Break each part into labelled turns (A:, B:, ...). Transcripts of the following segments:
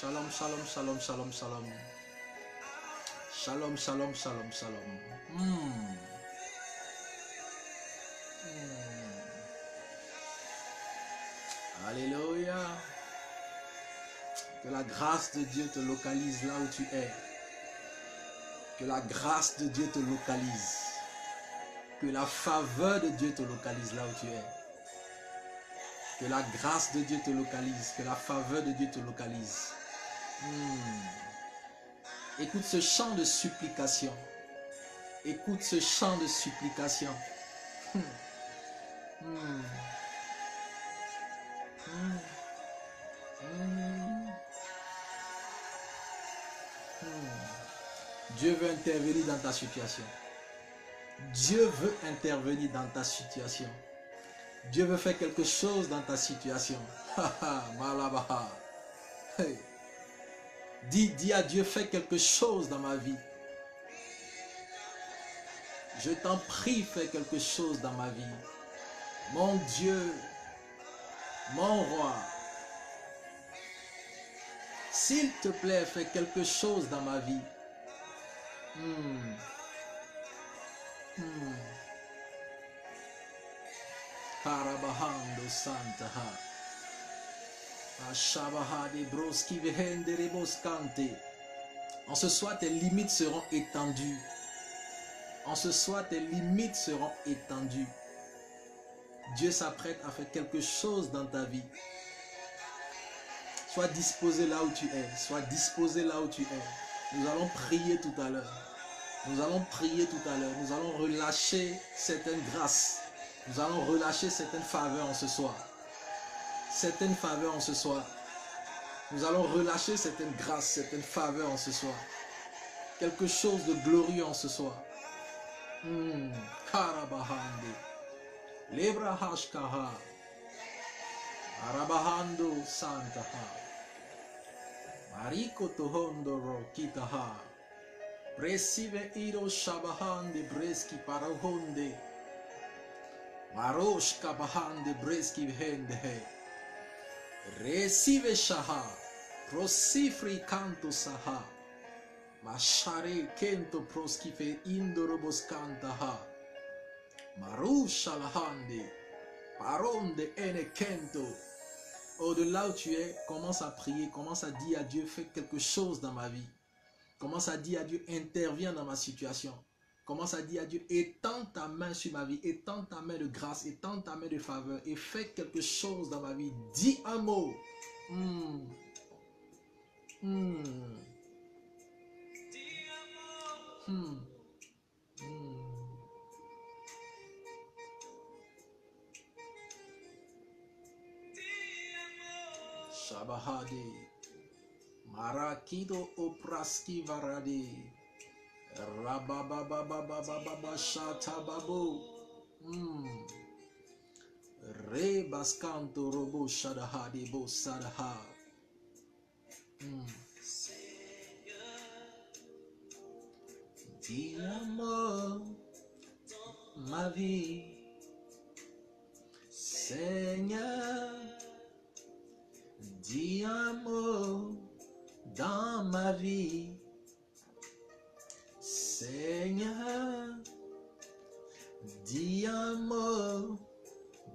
A: Shalom, shalom, shalom, shalom, shalom. Shalom, shalom, shalom, shalom. Alléluia. Que la grâce de Dieu te localise là où tu es. Que la grâce de Dieu te localise. Que la faveur de Dieu te localise là où tu es. Que la grâce de Dieu te localise. Que la faveur de Dieu te localise. Écoute ce chant de supplication. Écoute ce chant de supplication. Dieu veut intervenir dans ta situation. Dieu veut intervenir dans ta situation. Dieu veut faire quelque chose dans ta situation. Malabaha. Hey. Dis à Dieu, fais quelque chose dans ma vie. Je t'en prie, fais quelque chose dans ma vie. Mon Dieu, mon roi, s'il te plaît, fais quelque chose dans ma vie. Karabahando Santaha. Ashabaha de broski vehende reboscante. En ce soir, tes limites seront étendues. En ce soir, tes limites seront étendues. Dieu s'apprête à faire quelque chose dans ta vie. Sois disposé là où tu es. Sois disposé là où tu es. Nous allons prier tout à l'heure. Nous allons prier tout à l'heure. Nous allons relâcher certaines grâces. Nous allons relâcher certaines faveurs en ce soir. Certaines faveurs en ce soir. Nous allons relâcher certaines grâces, certaines faveurs en ce soir. Quelque chose de glorieux en ce soir. Karabahande. Lebrahashkaha. Arabahando Santaha. Mariko Tohondo Rokitaha. Presive Iro Shabahande Breski Parahonde. Marosh Kabahande Breski Hendehe. Recive Shaha. Prosifri Canto Saha. Mashare Kento Proskife Indorobos Kantaha. Maru Shalahande. Paronde Ene Kento. Au-delà où tu es, commence à prier, commence à dire à Dieu, fais quelque chose dans ma vie. Commence à dire à Dieu, interviens dans ma situation. Commence à dire à Dieu, étends ta main sur ma vie, étends ta main de grâce, étends ta main de faveur et fais quelque chose dans ma vie. Dis un mot. Shabahade. Marakido opraski varade. Rabababababababa shatababo. Re baskanto robo shadahade bo sadaha. Dis un mot, ma vie, Seigneur. Dis un mot dans ma vie, Seigneur. Dis un mot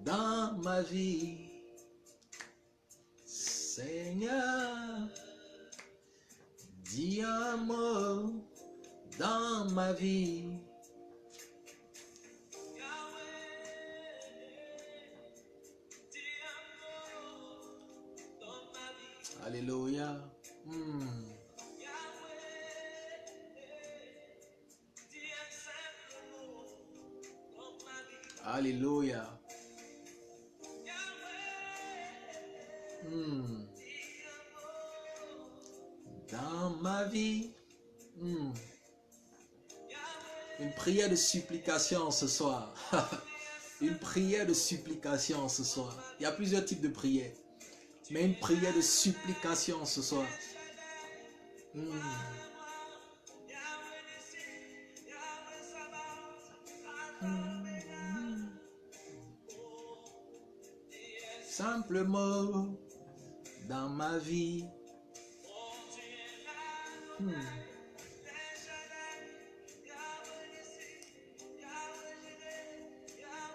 A: dans ma vie, Seigneur. Dis un mot dans ma vie. Alléluia. Alléluia. Dans ma vie, Une prière de supplication ce soir. Une prière de supplication ce soir. Il y a plusieurs types de prières. Mais une prière de supplication ce soir. Simplement dans ma vie.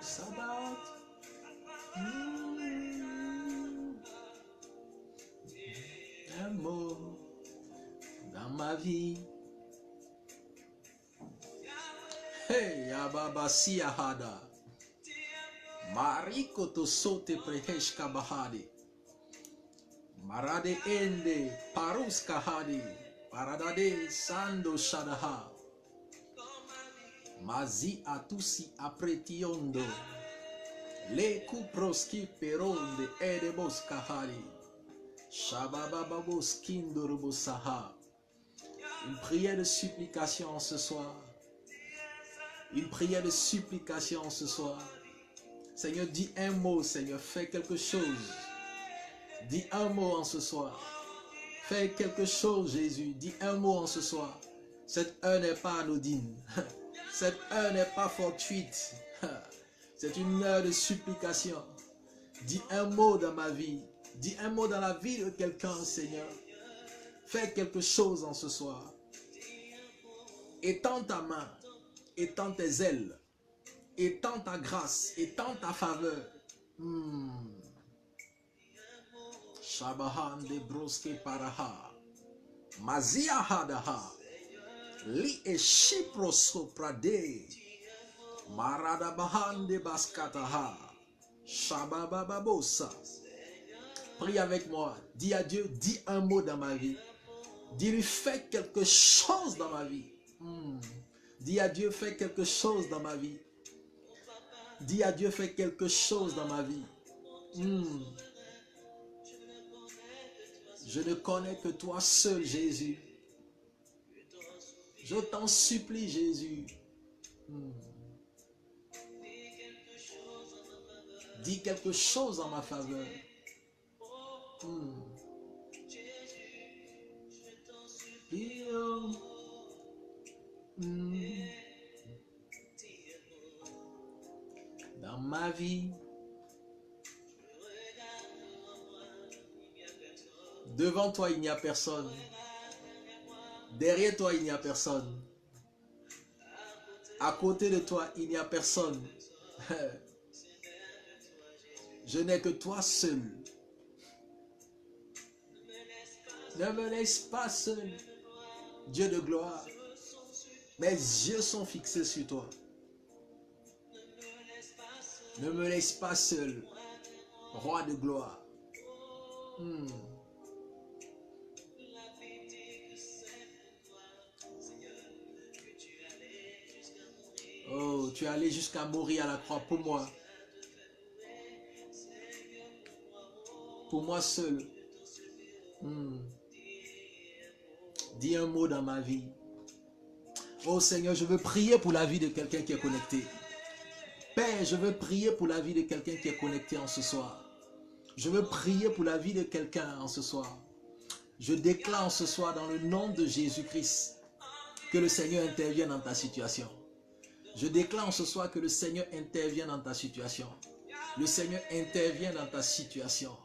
A: Sabbat. Un mot dans ma vie. Hey, Ababasi Ahada. Mariko to sote preheshka bahadi. Marade ende paruska hadi. Paradade sando shadaha. Mazi atusi apretiondo. Le kuproski peronde edebos kahari. Shabababos kindorobosaha. Une prière de supplication ce soir. Une prière de supplication ce soir. Seigneur, dis un mot, Seigneur, fais quelque chose. Dis un mot en ce soir. Fais quelque chose, Jésus. Dis un mot en ce soir. Cette heure n'est pas anodine. Cette heure n'est pas fortuite. C'est une heure de supplication. Dis un mot dans ma vie. Dis un mot dans la vie de quelqu'un, Seigneur. Fais quelque chose en ce soir. Étends ta main. Étends tes ailes. Étends ta grâce. Étends ta faveur. Shabahan de broske paraha. Mazia hadaha. Li e shiproso prade. Marada bahan de baskataha. Shabababosa. Prie avec moi. Dis à Dieu, dis un mot dans ma vie. Dis-lui, fais quelque chose dans ma vie. Dis à Dieu, fais quelque chose dans ma vie. Dis à Dieu, fais quelque chose dans ma vie. Je ne connais que toi seul, Jésus. Je t'en supplie, Jésus. Dis quelque chose en ma faveur. Dans ma vie, devant toi il n'y a personne, derrière toi il n'y a personne, à côté de toi il n'y a personne. Je n'ai que toi seul. Ne me laisse pas seul, Dieu de gloire. Mes yeux sont fixés sur toi. Ne me laisse pas seul, roi de gloire. Oh, tu es allé jusqu'à mourir à la croix pour moi. Pour moi seul. Dis un mot dans ma vie. Oh Seigneur, je veux prier pour la vie de quelqu'un qui est connecté. Père, je veux prier pour la vie de quelqu'un qui est connecté en ce soir. Je veux prier pour la vie de quelqu'un en ce soir. Je déclare en ce soir dans le nom de Jésus-Christ que le Seigneur intervienne dans ta situation. Je déclare en ce soir que le Seigneur intervienne dans ta situation. Le Seigneur intervient dans ta situation.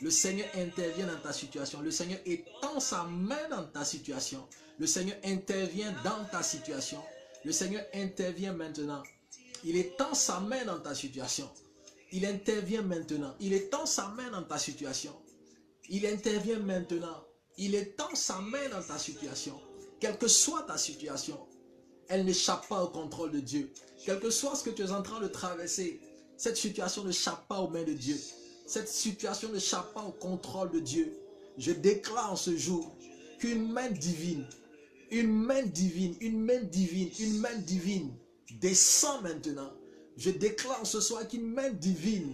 A: Le Seigneur intervient dans ta situation. Le Seigneur étend sa main dans ta situation. Le Seigneur intervient dans ta situation. Le Seigneur intervient maintenant. Il étend sa main dans ta situation. Il intervient maintenant. Il étend sa main dans ta situation. Il intervient maintenant. Il étend sa main dans ta situation. Quelle que soit ta situation, elle n'échappe pas au contrôle de Dieu. Quel que soit ce que tu es en train de traverser, cette situation n'échappe pas aux mains de Dieu. Cette situation n'échappe pas au contrôle de Dieu. Je déclare en ce jour qu'une main divine, une main divine, une main divine, une main divine descend maintenant. Je déclare ce soir qu'une main divine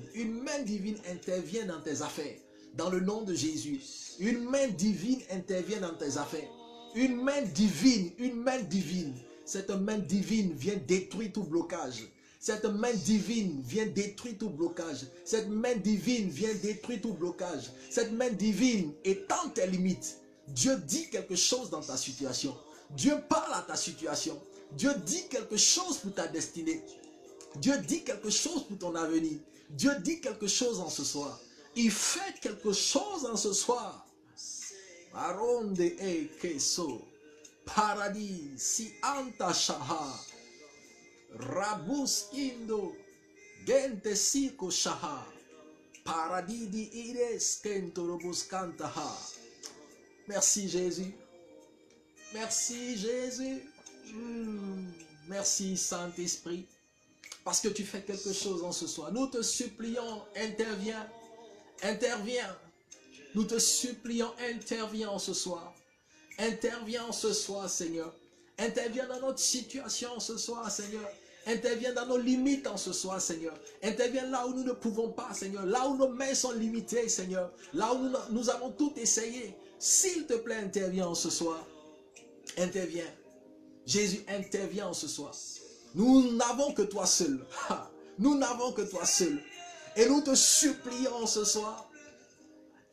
A: intervient dans tes affaires. Dans le nom de Jésus. Une main divine intervient dans tes affaires. Une main divine, une main divine. Cette main divine vient détruire tout blocage. Cette main divine vient détruire tout blocage. Cette main divine vient détruire tout blocage. Cette main divine étend tes limites. Dieu dit quelque chose dans ta situation. Dieu parle à ta situation. Dieu dit quelque chose pour ta destinée. Dieu dit quelque chose pour ton avenir. Dieu dit quelque chose en ce soir. Il fait quelque chose en ce soir. Aronde e keso. Paradis si anta shaha. Rabus indo. Gente siko shaha. Paradis di ires kento robus kantaha. Merci Jésus. Merci Jésus. Merci Saint-Esprit. Parce que tu fais quelque chose en ce soir. Nous te supplions, interviens. Interviens. Nous te supplions, interviens en ce soir. Interviens en ce soir, Seigneur. Interviens dans notre situation en ce soir, Seigneur. Interviens dans nos limites en ce soir, Seigneur. Interviens là où nous ne pouvons pas, Seigneur. Là où nos mains sont limitées, Seigneur. Là où nous avons tout essayé. S'il te plaît, interviens en ce soir. Interviens. Jésus, intervient en ce soir. Nous n'avons que toi seul. Nous n'avons que toi seul. Et nous te supplions en ce soir.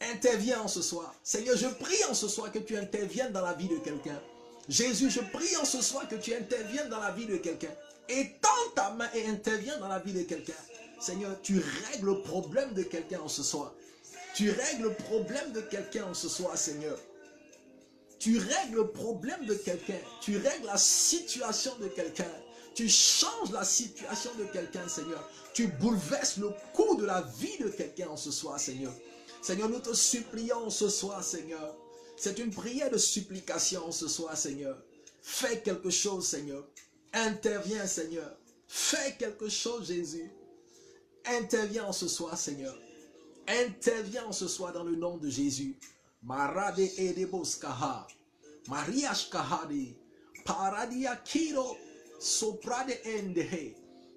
A: Interviens en ce soir. Seigneur, je prie en ce soir que tu interviennes dans la vie de quelqu'un. Jésus, je prie en ce soir que tu interviennes dans la vie de quelqu'un. Étends ta main et interviens dans la vie de quelqu'un. Seigneur, tu règles le problème de quelqu'un en ce soir. Tu règles le problème de quelqu'un en ce soir, Seigneur. Tu règles le problème de quelqu'un. Tu règles la situation de quelqu'un. Tu changes la situation de quelqu'un, Seigneur. Tu bouleverses le cours de la vie de quelqu'un en ce soir, Seigneur. Seigneur, nous te supplions ce soir, Seigneur. C'est une prière de supplication ce soir, Seigneur. Fais quelque chose, Seigneur. Interviens, Seigneur. Fais quelque chose, Jésus. Interviens ce soir, Seigneur. Interviens ce soir dans le nom de Jésus. Marade edeboskaha. Mariashkahadi. Paradia kiro. Soprade endehe.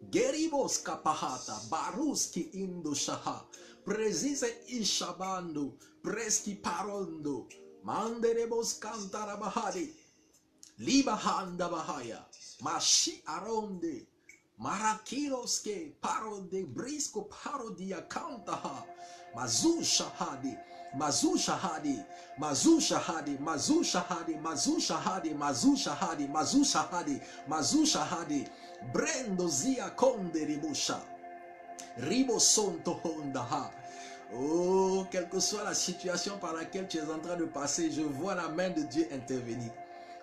A: Geribos kapahata. Baruski indoshaha. Presise ishabando. Preski parondo. Manderebos cantarabahadi. Libahanda bahaya. Mashi aronde. Marakiroske parode brisco parodia cantaha. Mazu shahadi. Mazu shahadi. Mazu shahadi. Mazu shahadi. Mazu shahadi. Mazu shahadi. Mazu shahadi. Mazu shahadi. Brendo zia conde ribusha. Ribo sonto hondaha. Oh, quelle que soit la situation par laquelle tu es en train de passer, je vois la main de Dieu intervenir.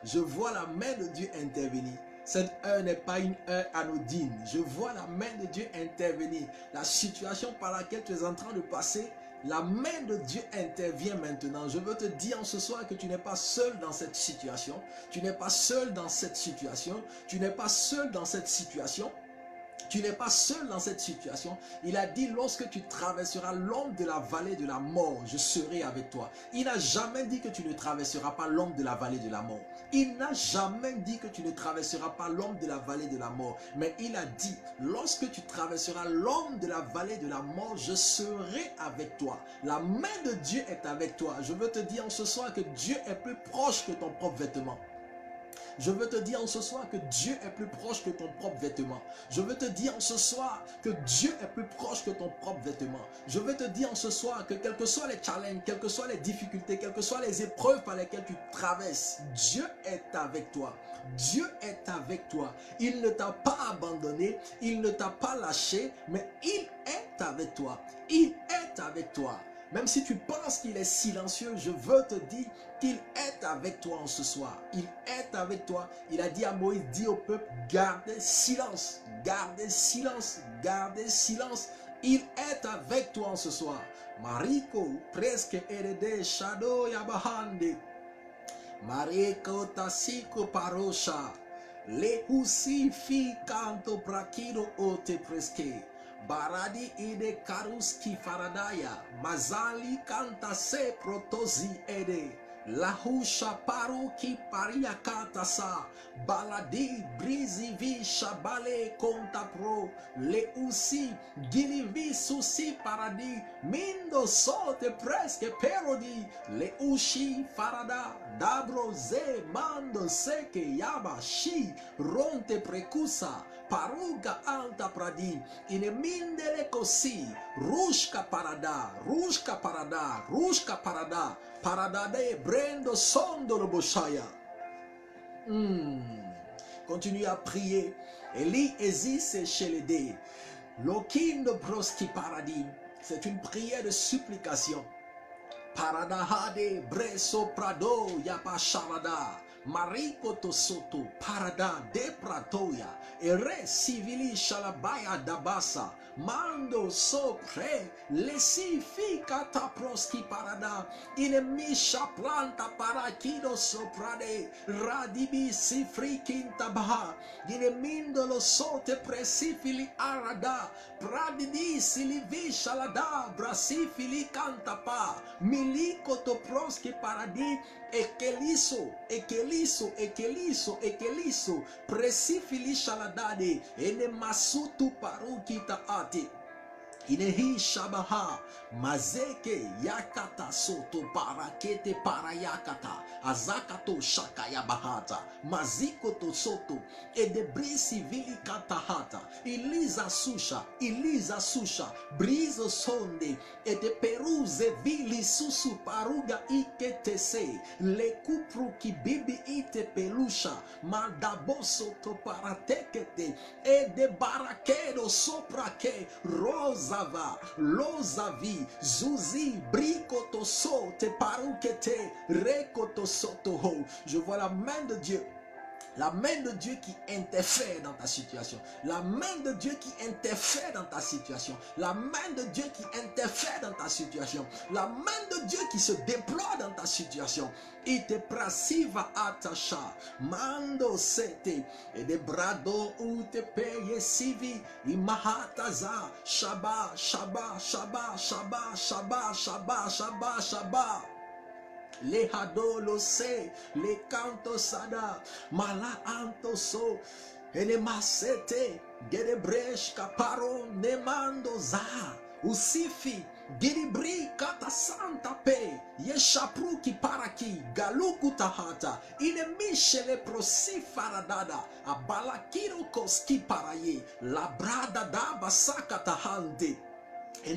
A: Je vois la main de Dieu intervenir. Cette heure n'est pas une heure anodine. Je vois la main de Dieu intervenir. La situation par laquelle tu es en train de passer, la main de Dieu intervient maintenant. Je veux te dire en ce soir que tu n'es pas seul dans cette situation. Tu n'es pas seul dans cette situation. Tu n'es pas seul dans cette situation. Tu n'es pas seul dans cette situation. Il a dit, lorsque tu traverseras l'ombre de la vallée de la mort, je serai avec toi. Il n'a jamais dit que tu ne traverseras pas l'ombre de la vallée de la mort. Il n'a jamais dit que tu ne traverseras pas l'ombre de la vallée de la mort. Mais il a dit, lorsque tu traverseras l'ombre de la vallée de la mort, je serai avec toi. La main de Dieu est avec toi. Je veux te dire en ce soir que Dieu est plus proche que ton propre vêtement. Je veux te dire en ce soir que Dieu est plus proche que ton propre vêtement. Je veux te dire en ce soir que Dieu est plus proche que ton propre vêtement. Je veux te dire en ce soir que quels que soient les challenges, quelles que soient les difficultés, quelles que soient les épreuves par lesquelles tu traverses, Dieu est avec toi. Dieu est avec toi. Il ne t'a pas abandonné, il ne t'a pas lâché, mais il est avec toi. Il est avec toi. Même si tu penses qu'il est silencieux, je veux te dire qu'il est avec toi en ce soir. Il est avec toi. Il a dit à Moïse, dis au peuple, gardez silence, gardez silence, gardez silence. Il est avec toi en ce soir. Mariko, presque herede, shadow yabahande. Mariko tasiko parosha. Le husi fi canto prakido ote preske. Baradi ide karuski faradaya. Mazali kanta se protozi ede. La husha paruki pariakata sa baladi brizi vi shabale konta pro le usi gilivi susi paradi mindo sote presque perodi le ushi farada dabro ze mando seke yaba shi ronte prekusa paruga alta pradi ine mindele così rushka parada rushka parada rushka parada paradade brendo sondo boshaya. Continue à prier. Eli existe chez les dés. Lokindo broski paradis. C'est une prière de supplication. Paradahade breso prado yapasharada. Mariko to soto parada de pratoya. Ere civili shalabaya dabasa. Mando sopre lesi fika taproski parada inemisha planta parakido soprade radibi sifri kintabaha inemindo lo sote presifili arada pradidi silivi shalada brasifili kantapa miliko toproski paradi ekeliso ekeliso ekeliso ekeliso presifili shaladade ene masutu parukita ati inehi shabaha mazeke yakata soto parakete parayakata azakato shakaya bahata maziko to soto edebrisi vili katahata iliza susha brizo sonde ede peruze vili susu paruga iketese le kupru kibibi ite pelusha maldaboso to paratekete ede barakedo soprake rosa lozavi zuzi brikoto so te parukete rekoto soto. Je vois la main de Dieu. La main de Dieu qui interfère dans ta situation. La main de Dieu qui interfère dans ta situation. La main de Dieu qui interfère dans ta situation. La main de Dieu qui se déploie dans ta situation. Il te prasiva atasha. Mando sete. Et des brado ou te paye sivi. Imahataza. Shaba, shaba, shaba, shaba, shaba, shaba, shaba, shaba. Le hadolo se, le canto sada, mala antoso, ene masete, gedebresh kaparo nemando za, usifi, giribri kata santa pe, yeshapru ki paraki, galuku tahata, ine mishele prosi faradada, abalakiro koski paraye, la brada da basaka tahande. Dieu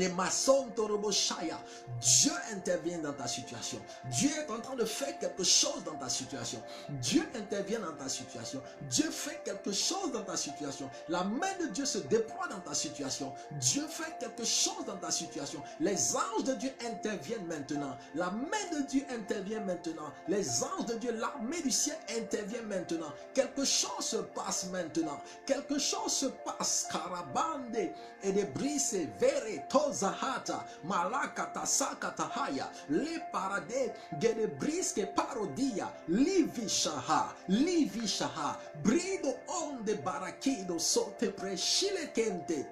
A: intervient dans ta situation. Dieu est en train de faire quelque chose dans ta situation. Dieu intervient dans ta situation. Dieu fait quelque chose dans ta situation. La main de Dieu se déploie dans ta situation. Dieu fait quelque chose dans ta situation. Les anges de Dieu interviennent maintenant. La main de Dieu intervient maintenant. Les anges de Dieu, l'armée du ciel intervient maintenant. Quelque chose se passe maintenant. Quelque chose se passe. Karabande et des brises verres. Tozahata, malakata sakata haya, le parade, gedebriske parodia, livishaha, brido onde barakido sote preshile kente,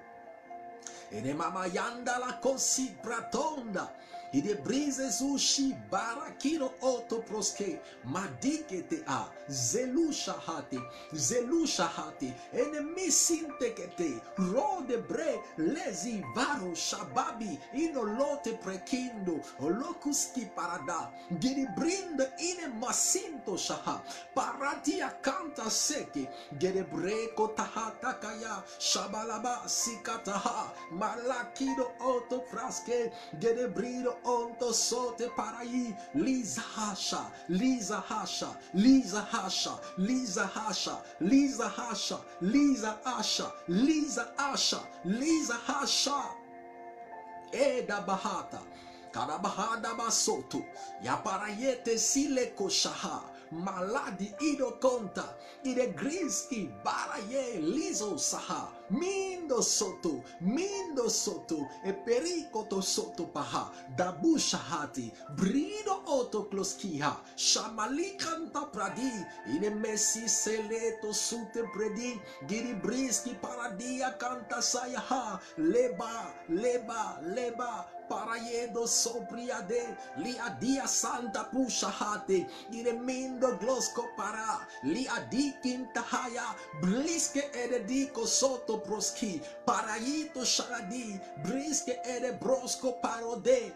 A: ene mama yanda la kosi pratonda, ide brise sushi barakino oto proske madikete a zelusha hate enemi sintekete rode bre lezi varo shababi inolote prekindo olokuski parada giri brinda ine masinto shaha paratia kanta seke gere breko tahata kaya shabalaba sikataha malakido oto fraske gere brido onto sote parayi liza hasha eda bahata karabahada basoto ya parayete sile koshaha maladi ido konta ide griski baraye lizo saha Mindo soto, e pericoto soto paha, dabu shahati, brido oto kloskiha, shamalikanta pradi, ine messi seleto sute predi, giri briski paradia canta sayaha, leba, parayedo sopriade, li adia santa pushahate, ine mindo glosko para, li adikintahaya, bliske ededico soto proski, parayito sharadi, briske ede brosco parode.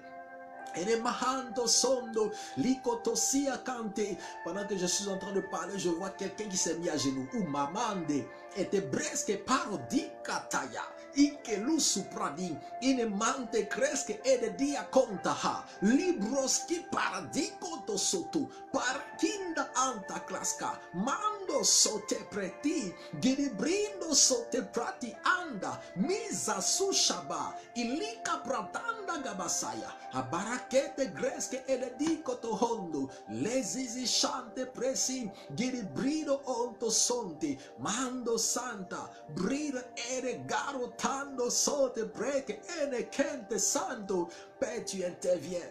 A: Et les mahando sondo, likotosia kante. Pendant que je suis en train de parler, je vois quelqu'un qui s'est mis à genoux. Ou mamande, et bresque parodi kataya. Ikelu supradi, ine mante kreske ede dia kontaha. Libroski paradiko to soto, parkinda anta klaska. Mando sote preti, giribrindo sote prati anda. Miza sushaba, ilika pratanda gabasaya. Abarakete greske ededico to hondo, lesizi shante presi, giribrido onto sonti, mando santa, brido ere garotando sote breke ene kente santo. Père, tu interviens.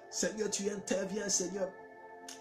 A: Seigneur, tu interviens, Seigneur.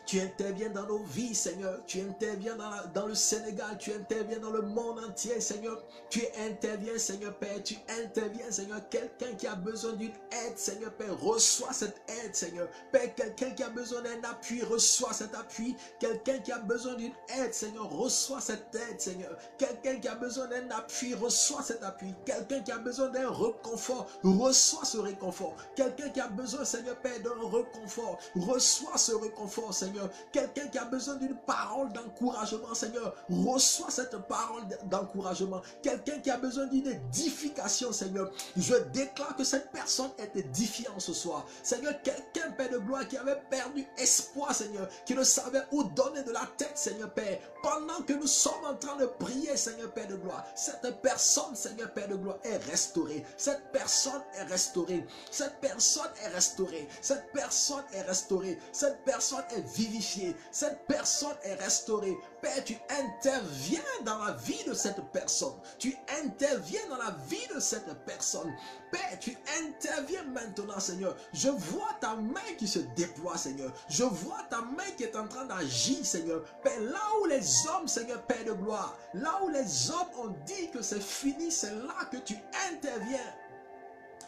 A: Tu interviens dans nos vies, Seigneur. Tu interviens dans le Sénégal. Tu interviens dans le monde entier, Seigneur. Tu interviens, Seigneur Père. Tu interviens, Seigneur. Quelqu'un qui a besoin d'une aide, Seigneur Père, reçois cette aide, Seigneur. Père, quelqu'un qui a besoin d'un appui, reçois cet appui. Quelqu'un qui a besoin d'une aide, Seigneur, reçois cette aide, Seigneur. Quelqu'un qui a besoin d'un appui, reçois cet appui. Quelqu'un qui a besoin d'un réconfort, reçois ce réconfort. Quelqu'un qui a besoin, Seigneur Père, d'un réconfort, reçois ce réconfort, Seigneur. Quelqu'un qui a besoin d'une parole d'encouragement, Seigneur, reçois cette parole d'encouragement. Quelqu'un qui a besoin d'une édification, Seigneur, je déclare que cette personne est édifiée en ce soir. Seigneur, quelqu'un, Père de gloire, qui avait perdu espoir, Seigneur, qui ne savait où donner de la tête, Seigneur Père, pendant que nous sommes en train de prier, Seigneur Père de gloire, cette personne, Seigneur Père de gloire, est restaurée. Cette personne est restaurée. Cette personne est restaurée. Cette personne est restaurée. Cette personne est vivifiée. Cette personne est restaurée. Père, tu interviens dans la vie de cette personne. Tu interviens dans la vie de cette personne. Père, tu interviens maintenant, Seigneur. Je vois ta main qui se déploie, Seigneur. Je vois ta main qui est en train d'agir, Seigneur. Père, là où les hommes, Seigneur, Père de gloire, là où les hommes ont dit que c'est fini, c'est là que tu interviens.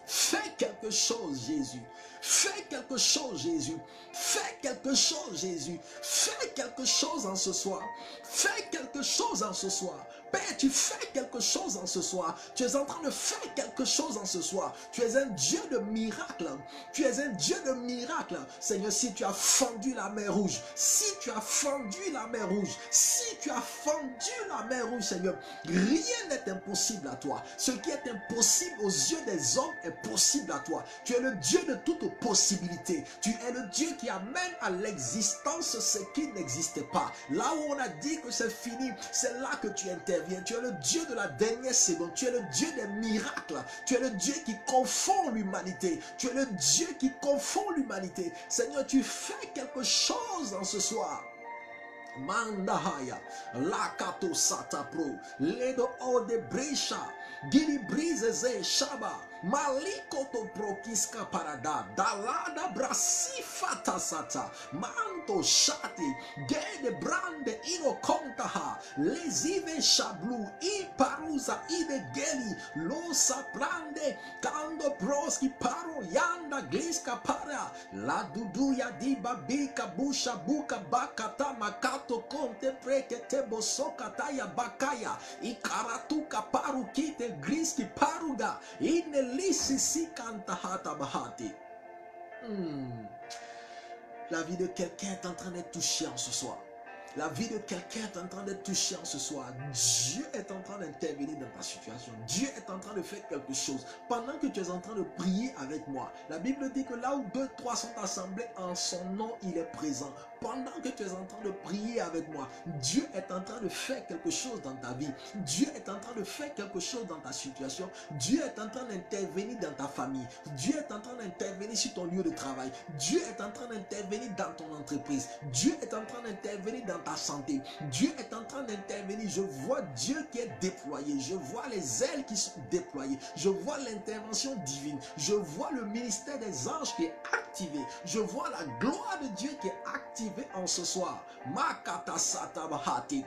A: Fais quelque chose, Jésus. Fais quelque chose, Jésus. Fais quelque chose, Jésus. Fais quelque chose en ce soir. Fais quelque chose en ce soir. Père, tu fais quelque chose en ce soir. Tu es en train de faire quelque chose en ce soir. Tu es un Dieu de miracles. Tu es un Dieu de miracles. Seigneur, si tu as fendu la mer rouge, si tu as fendu la mer rouge, si tu as fendu la mer rouge, Seigneur, rien n'est impossible à toi. Ce qui est impossible aux yeux des hommes est possible à toi. Tu es le Dieu de toute possibilité. Tu es le Dieu qui amène à l'existence ce qui n'existait pas. Là où on a dit que c'est fini, c'est là que tu interviens. Tu es le Dieu de la dernière seconde. Tu es le Dieu des miracles. Tu es le Dieu qui confond l'humanité. Tu es le Dieu qui confond l'humanité. Seigneur, tu fais quelque chose en ce soir. Mandahaya, Lakato Satapro, Ledo Ode Bresha, Giri Brizeze Shaba, Malikoto Prokiska Parada, Dalada Brasifata Sata, Manto Shati, Gede Brande Ino Kontaha, Lesive Shablu, I Parusa Ide Geli, Losa Prande, Kando Proski Paro, Yanda Gliska Para, La Duduya di Babika Busha Buka Bakata Makato Konte Preke Tebo Sokataya Bakaya, Ikaratuka Paru Kite Griski Paruga, Inelisi Sikantahata Bahati. La vie de quelqu'un est en train d'être touchée en ce soir. La vie de quelqu'un est en train d'être touchée en ce soir. Dieu est en train d'intervenir dans ta situation. Dieu est en train de faire quelque chose. Pendant que tu es en train de prier avec moi, la Bible dit que là où 2, 3 sont assemblés en son nom, il est présent. pendant que tu es en train de prier avec moi, Dieu est en train de faire quelque chose dans ta vie. Dieu est en train de faire quelque chose dans ta situation. Dieu est en train d'intervenir dans ta famille. Dieu est en train d'intervenir sur ton lieu de travail. Dieu est en train d'intervenir dans ton entreprise. Dieu est en train d'intervenir dans ta santé. Dieu est en train d'intervenir. Je vois Dieu qui est déployé. Je vois les ailes qui sont déployées. Je vois l'intervention divine. Je vois le ministère des anges qui est activé. Je vois la gloire de Dieu qui est activée en ce soir. Makata satabahati.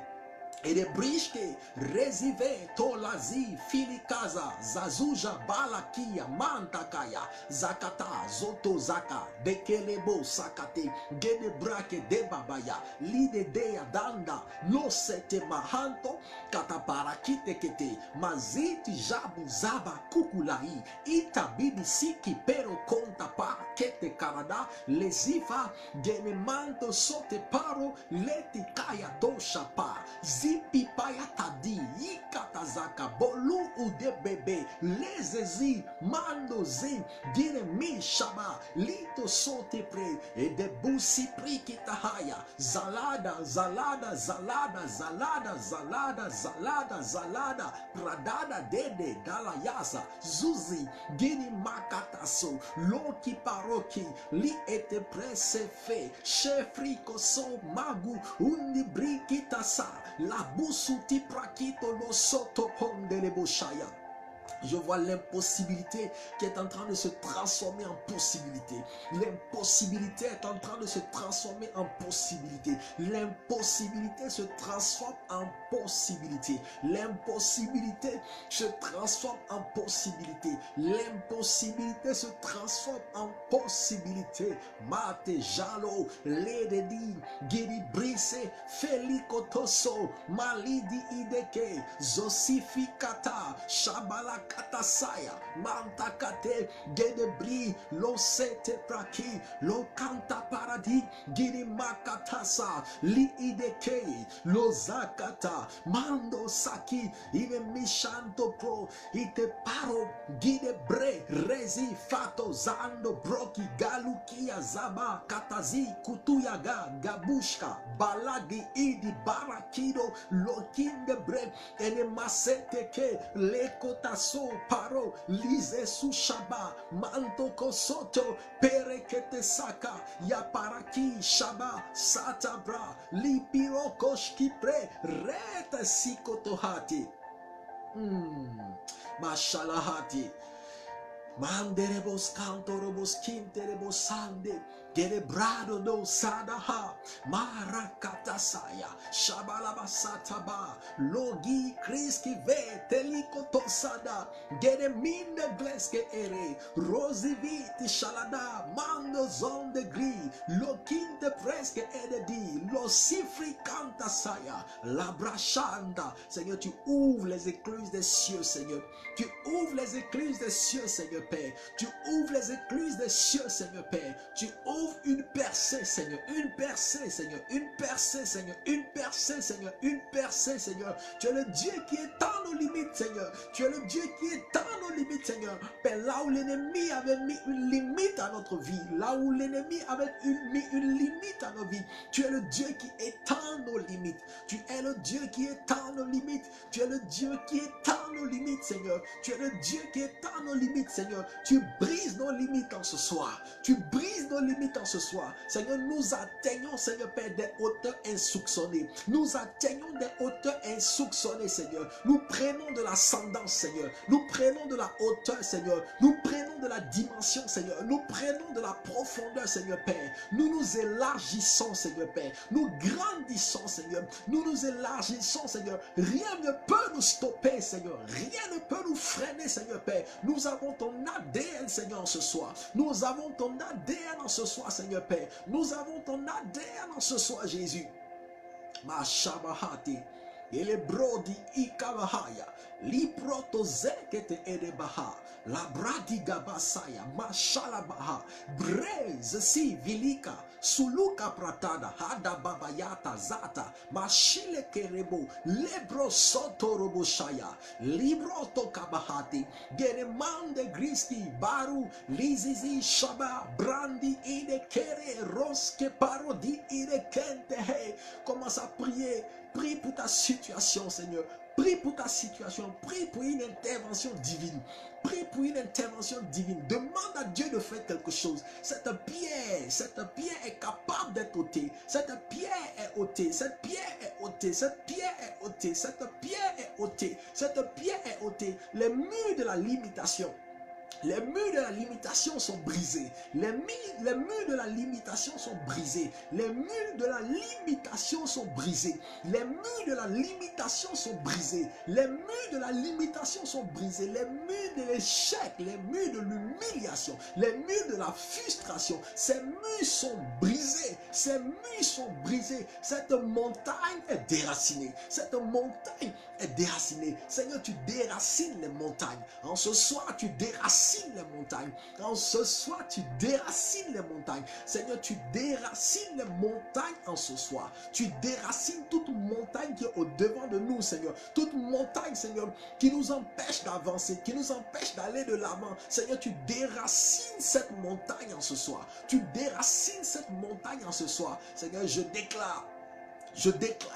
A: Et les briches resive tolazi filikaza zazuja balakia mantakaya zakata zoto zaka bekelebo sakate gede brake de babaya lide dea danda lo sete mahanto kataparakite kete maziti jabu zaba kukulai itabidi siki pero konta pa kete karada lesifa gene manto sote paro leti kaya dosha pa Pipaya tadi ikatazaka bolu ude bebe lezezi mando zi dire mi shaba lito sote pre e de busi prikitahaya zalada zalada zalada zalada zalada zalada zalada pradada dede dalayasa zuzi gini makataso loki paroki li ete prese fe shefriko so magu undi brikitasa la busuti prakito lo soto ponde le boshaya. Je vois l'impossibilité qui est en train de se transformer en possibilité. L'impossibilité est en train de se transformer en possibilité. L'impossibilité se transforme en possibilité. L'impossibilité se transforme en possibilité. L'impossibilité se transforme en possibilité. Mate jalo, lededi, giri brise, felikotoso, malidi ideke, zosifikata, shabala katasaya mantakate gedebri lo sete praki lo kanta paradi giri makatasa li ideke lo zakata mando saki ine mishanto pro ite paro gide bre rezi fato zando broki galukia zaba katazi kutuyaga gabushka balagi idi barakido lo kinde bre ene masete ke lekota so paro lize su shaba manto kosoto perekete saka ya paraki shaba satabra lipiro koshki pre reta sikotohati mashalahati manderebos cantorobos quinterebos sande Gerebrado do sadaha marakatasaya shabalabasataba logi kriski ve telikoto sada gereminde gleske ere rosiviti shalada mando zonde gri lo kinte preske ededi lo sifri kantasaya la brachanda. Seigneur, tu ouvres les écluses des cieux, Seigneur. Tu ouvres les écluses des cieux, Seigneur Père. Tu ouvres les écluses des cieux, Seigneur Père. Tu ouvres une percée, Seigneur, une percée, Seigneur, une percée, Seigneur, une percée, Seigneur, une percée, Seigneur. Tu es le Dieu qui étend nos limites, Seigneur. Tu es le Dieu qui étend nos limites, Seigneur. Père, là où l'ennemi avait mis une limite à notre vie, là où l'ennemi avait mis une limite à nos vies, tu es le Dieu qui étend nos limites. Tu es le Dieu qui étend nos limites. Tu es le Dieu qui étend nos limites, Seigneur. Tu es le Dieu qui étend nos limites, Seigneur. Tu brises nos limites en ce soir. Tu brises nos limites en ce soir. Seigneur, nous atteignons, Seigneur Père, des hauteurs insoupçonnées. Nous atteignons des hauteurs insoupçonnées, Seigneur. Nous prenons de l'ascendance, Seigneur. Nous prenons de la hauteur, Seigneur. Nous prenons de la dimension, Seigneur. Nous prenons de la profondeur, Seigneur Père. Nous nous élargissons, Seigneur Père. Nous grandissons, Seigneur. Nous nous élargissons, Seigneur. Rien ne peut nous stopper, Seigneur. Rien ne peut nous freiner, Seigneur Père. Nous avons ton ADN, Seigneur, ce soir. Nous avons ton ADN en ce soir, Seigneur Père. Nous avons ton ADN en ce soir, Jésus. Ma shabahati. ele brodi ikabahaya, liproto zekete edebaha, la bradi gabasaya, mashalabaha, brez si vilika, suluka pratada, hada babayata zata, mashile kerebo, lebro soto roboshaya, libroto kabahati, genemande griski, baru, lizizi shaba, brandi ide kere, roske parodi ide kente, hey, commence à prier. Prie pour ta situation, Seigneur. Prie pour ta situation. Prie pour une intervention divine. Prie pour une intervention divine. Demande à Dieu de faire quelque chose. Cette pierre est capable d'être ôtée. Cette pierre est ôtée. Cette pierre est ôtée. Cette pierre est ôtée. Cette pierre est ôtée. Cette pierre est ôtée. Les murs de la limitation. Les murs de la limitation sont brisés. Les murs de la limitation sont brisés. Les murs de la limitation sont brisés. Les murs de la limitation sont brisés. Les murs de la limitation sont brisés. Les murs de l'échec, les murs de l'humiliation, les murs de la frustration. Ces murs sont brisés. Ces murs sont brisés. Cette montagne est déracinée. Cette montagne est déracinée. Seigneur, tu déracines les montagnes. En ce soir, tu déracines les montagnes. En ce soir, tu déracines les montagnes. Seigneur, tu déracines les montagnes en ce soir. Tu déracines toute montagne qui est au-devant de nous, Seigneur. Toute montagne, Seigneur, qui nous empêche d'avancer, qui nous empêche d'aller de l'avant. Seigneur, tu déracines cette montagne en ce soir. Tu déracines cette montagne en ce soir. Seigneur, je déclare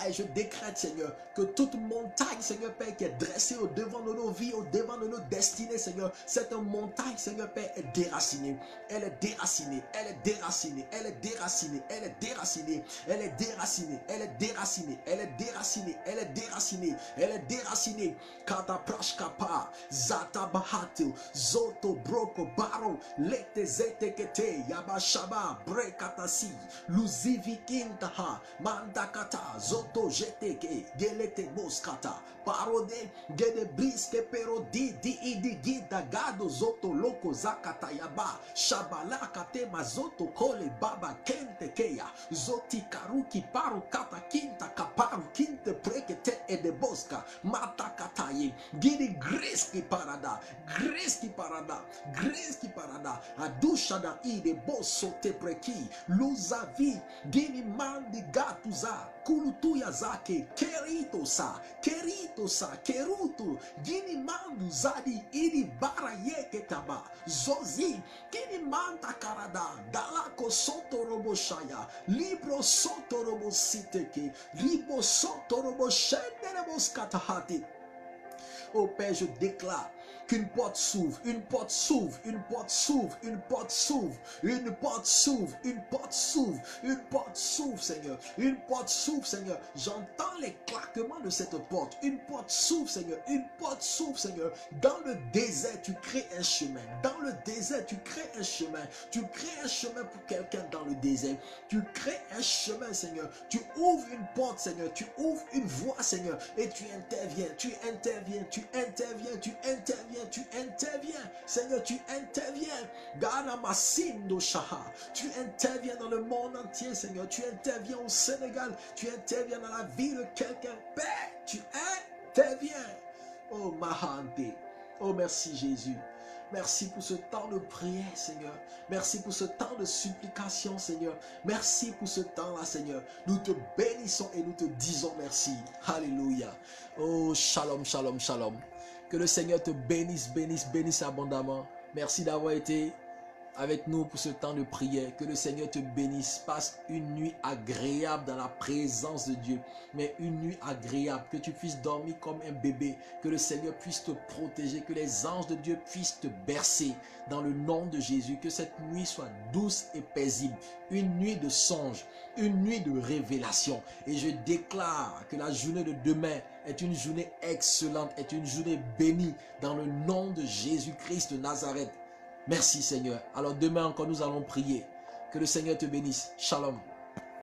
A: et je décrète, Seigneur, que toute montagne, Seigneur Père, qui est dressée au devant de nos vies, au devant de nos destinées, Seigneur, cette montagne, Seigneur Père, est déracinée. Elle est déracinée, elle est déracinée, elle est déracinée, elle est déracinée, elle est déracinée, elle est déracinée, elle est déracinée, elle est déracinée, elle est déracinée. Kata prashkapa, zata bahato, zoto broko baro, lete zete kete, yabashaba, brekatasi, luzivikintaha, mandaka. Zoto jeteke gelete moskata parode gede briske perodi di gida gado zoto loko zakata yaba shabala kate mazoto kole baba kente keya zoti karuki paru kata kinta kaparu kinte prekete ede boska mata kataye gidi griski parada adusha da ide boso te preki luzavi gini mandi gatuza kulutuya zake keritosa kerutu gini mandu zadi idi bara yeke taba zozi gini manta karada dalako soto robo shaya libro soto robo siteke libo soto robo shende robo skatahati. Oh Père, je déclare qu'une porte s'ouvre, une porte s'ouvre, une porte s'ouvre, une porte s'ouvre, une porte s'ouvre, une porte s'ouvre, une porte s'ouvre, Seigneur, une porte s'ouvre, Seigneur. J'entends les claquements de cette porte. Une porte s'ouvre, Seigneur, une porte s'ouvre, Seigneur. Dans le désert, tu crées un chemin. Dans le désert, tu crées un chemin. Tu crées un chemin pour quelqu'un dans le désert. Tu crées un chemin, Seigneur. Tu ouvres une porte, Seigneur. Tu ouvres une voie, Seigneur. Et tu interviens, tu interviens, tu interviens, tu interviens. Tu interviens, Seigneur, tu interviens. Tu interviens dans le monde entier, Seigneur. Tu interviens au Sénégal. Tu interviens dans la vie de quelqu'un. Père, tu interviens. Oh, Mahante. Oh, merci Jésus. Merci pour ce temps de prière, Seigneur. Merci pour ce temps de supplication, Seigneur. Merci pour ce temps-là, Seigneur. Nous te bénissons et nous te disons merci. Alléluia. Oh, shalom, shalom, shalom. Que le Seigneur te bénisse, bénisse, bénisse abondamment. Merci d'avoir été avec nous pour ce temps de prière. Que le Seigneur te bénisse. Passe une nuit agréable dans la présence de Dieu. Mais une nuit agréable. Que tu puisses dormir comme un bébé. Que le Seigneur puisse te protéger. Que les anges de Dieu puissent te bercer. Dans le nom de Jésus. Que cette nuit soit douce et paisible. Une nuit de songe. Une nuit de révélation. Et je déclare que la journée de demain est une journée excellente. Est une journée bénie. Dans le nom de Jésus-Christ de Nazareth. Merci Seigneur. Alors demain encore nous allons prier. Que le Seigneur te bénisse. Shalom.